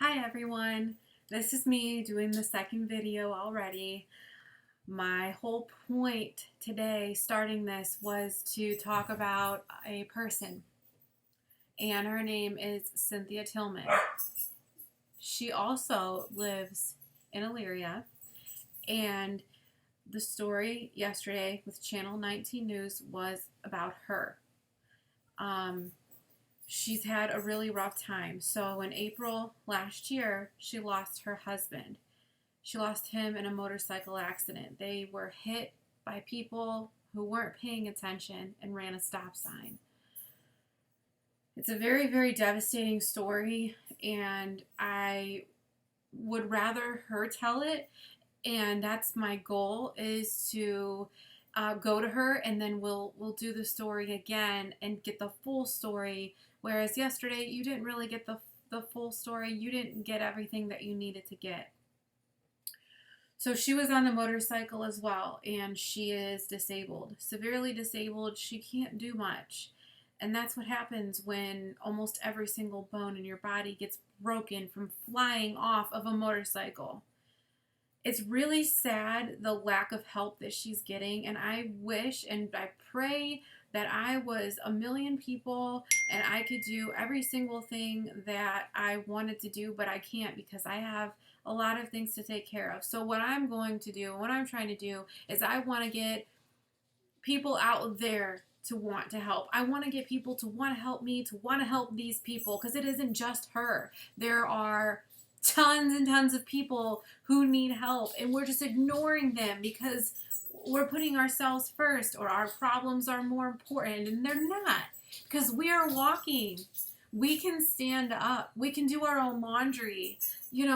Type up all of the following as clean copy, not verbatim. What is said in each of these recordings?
Hi everyone, this is me doing the second video already. My whole point today starting this was to talk about a person, and her name is Cynthia Tillman. She also lives in Elyria, and the story yesterday with Channel 19 News was about her. She's had a really rough time. So in April last year, she lost her husband. She lost him in a motorcycle accident. They were hit by people who weren't paying attention and ran a stop sign. It's a very, very devastating story, and I would rather her tell it, and that's my goal, is to go to her, and then we'll do the story again and get the full story. Whereas yesterday you didn't really get the full story. You didn't get everything that you needed to get. So she was on the motorcycle as well, and she is disabled, severely disabled. She can't do much. And that's what happens when almost every single bone in your body gets broken from flying off of a motorcycle. It's really sad, the lack of help that she's getting, and I wish and I pray that I was a million people and I could do every single thing that I wanted to do, but I can't because I have a lot of things to take care of. So what I'm going to do, what I'm trying to do, is I want to get people out there to want to help. I want to get people to want to help me, to want to help these people, because it isn't just her. There are tons and tons of people who need help, and we're just ignoring them because we're putting ourselves first, or our problems are more important, and they're not, because we are walking. We can stand up. We can do our own laundry.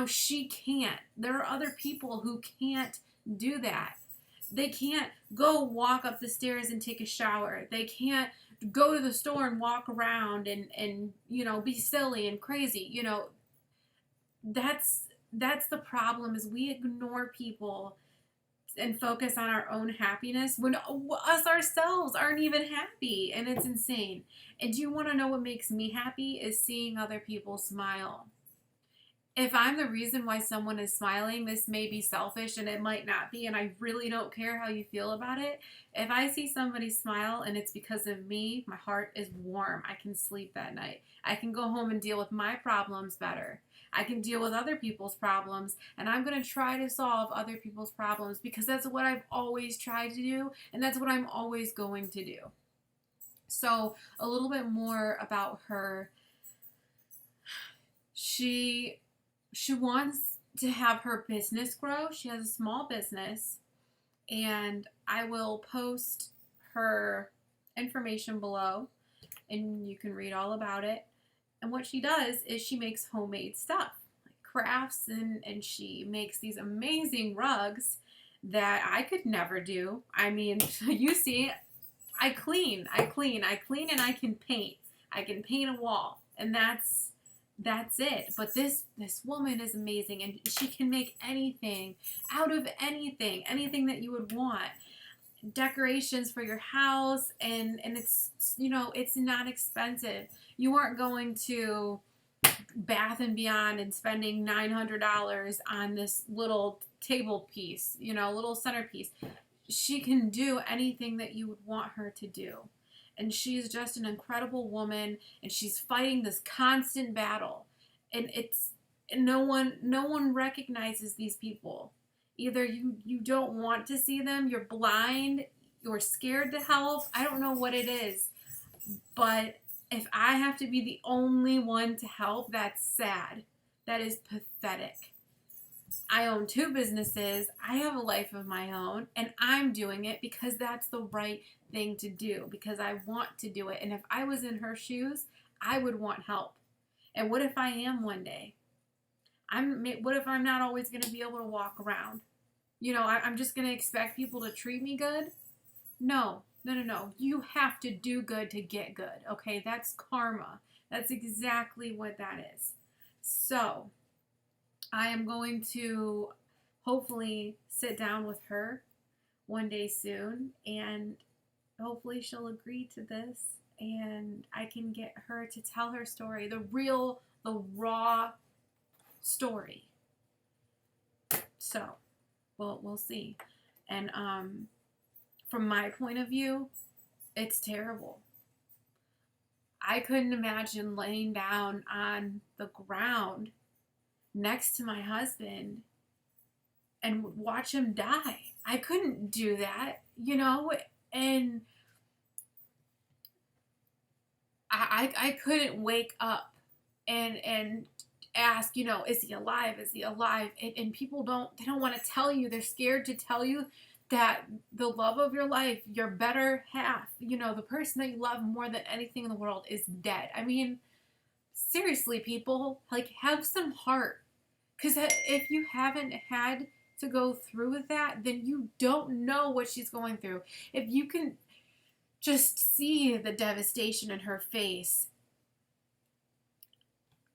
She can't. There are other people who can't do that. They can't go walk up the stairs and take a shower. They can't go to the store and walk around and be silly and crazy. That's the problem, is we ignore people and focus on our own happiness when us ourselves aren't even happy, and it's insane. And do you want to know what makes me happy? Is seeing other people smile. If I'm the reason why someone is smiling, this may be selfish and it might not be, and I really don't care how you feel about it. If I see somebody smile and it's because of me, my heart is warm. I can sleep that night. I can go home and deal with my problems better. I can deal with other people's problems, and I'm going to try to solve other people's problems because that's what I've always tried to do, and that's what I'm always going to do. So a little bit more about her. She wants to have her business grow. She has a small business, and I will post her information below, and you can read all about it. And what she does is she makes homemade stuff, like crafts, and she makes these amazing rugs that I could never do. I mean, you see, I clean, and I can paint. I can paint a wall, and that's it. But this woman is amazing, and she can make anything out of anything that you would want. Decorations for your house, and it's it's not expensive. You aren't going to Bath and Beyond and spending $900 on this little table piece, little centerpiece. She can do anything that you would want her to do. And she's just an incredible woman, and she's fighting this constant battle. And no one recognizes these people. Either you don't want to see them, you're blind, you're scared to help. I don't know what it is. But if I have to be the only one to help, that's sad. That is pathetic. I own 2 businesses. I have a life of my own, and I'm doing it because that's the right thing to do, because I want to do it. And if I was in her shoes, I would want help. And what if I am one day? What if I'm not always going to be able to walk around? I'm just going to expect people to treat me good? No. You have to do good to get good, okay? That's karma. That's exactly what that is. So I am going to hopefully sit down with her one day soon, and hopefully she'll agree to this, and I can get her to tell her story, the raw story. So, we'll see. And from my point of view, it's terrible. I couldn't imagine laying down on the ground next to my husband and watch him die. I couldn't do that, and I couldn't wake up and ask, is he alive? Is he alive? And people they don't want to tell you. They're scared to tell you that the love of your life, your better half, the person that you love more than anything in the world is dead. I mean, seriously, people, like, have some heart. Because if you haven't had to go through with that, then you don't know what she's going through. If you can just see the devastation in her face,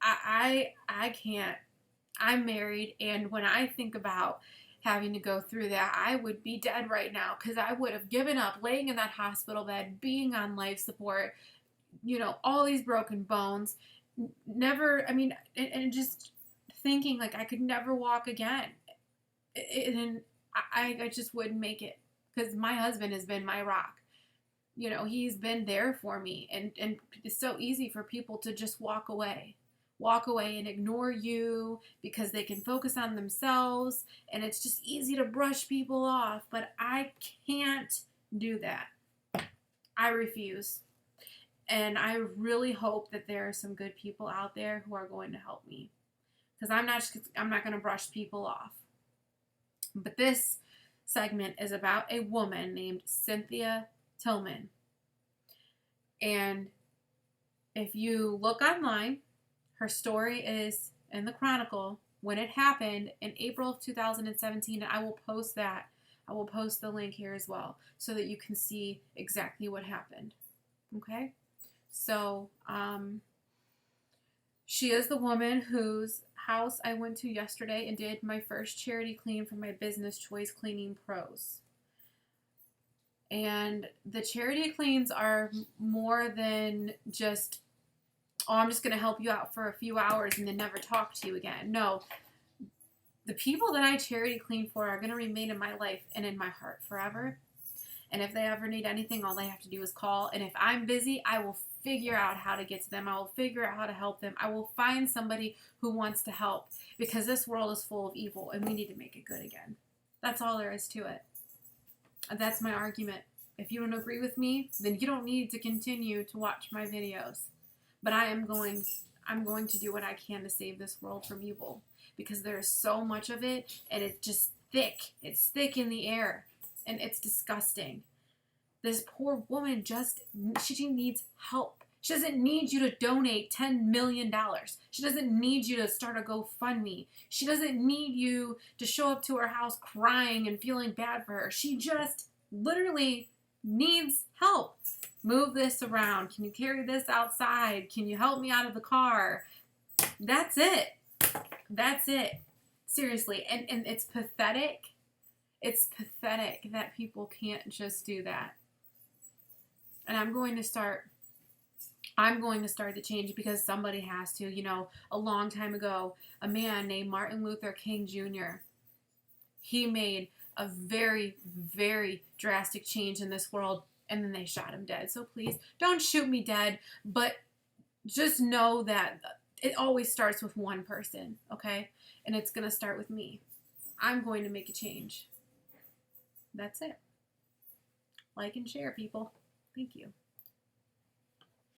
I can't. I'm married, and when I think about having to go through that, I would be dead right now, because I would have given up laying in that hospital bed, being on life support, all these broken bones, never, I mean, and just thinking like I could never walk again. And I just wouldn't make it, because my husband has been my rock. He's been there for me, and it's so easy for people to just walk away and ignore you because they can focus on themselves, and it's just easy to brush people off. But I can't do that. I refuse. And I really hope that there are some good people out there who are going to help me, because I'm not going to brush people off. But this segment is about a woman named Cynthia Tillman. And if you look online, her story is in the Chronicle when it happened in April of 2017. And I will post that. I will post the link here as well so that you can see exactly what happened. Okay? So, she is the woman whose house I went to yesterday and did my first charity clean for my Business Choice Cleaning Pros. And the charity cleans are more than just, I'm just going to help you out for a few hours and then never talk to you again. No, the people that I charity clean for are going to remain in my life and in my heart forever. And if they ever need anything, all they have to do is call. And if I'm busy, I will figure out how to get to them. I will figure out how to help them. I will find somebody who wants to help, because this world is full of evil and we need to make it good again. That's all there is to it. That's my argument. If you don't agree with me, then you don't need to continue to watch my videos. But I'm going to do what I can to save this world from evil, because there is so much of it, and it's just thick. It's thick in the air, and it's disgusting. This poor woman she needs help. She doesn't need you to donate $10 million. She doesn't need you to start a GoFundMe. She doesn't need you to show up to her house crying and feeling bad for her. She just literally needs help. Move this around. Can you carry this outside? Can you help me out of the car? That's it. That's it. Seriously. And it's pathetic. It's pathetic that people can't just do that. And I'm going to start the change, because somebody has to. A long time ago, a man named Martin Luther King Jr., he made a very, very drastic change in this world, and then they shot him dead. So please, don't shoot me dead, but just know that it always starts with one person, okay? And it's going to start with me. I'm going to make a change. That's it. Like and share, people. Thank you.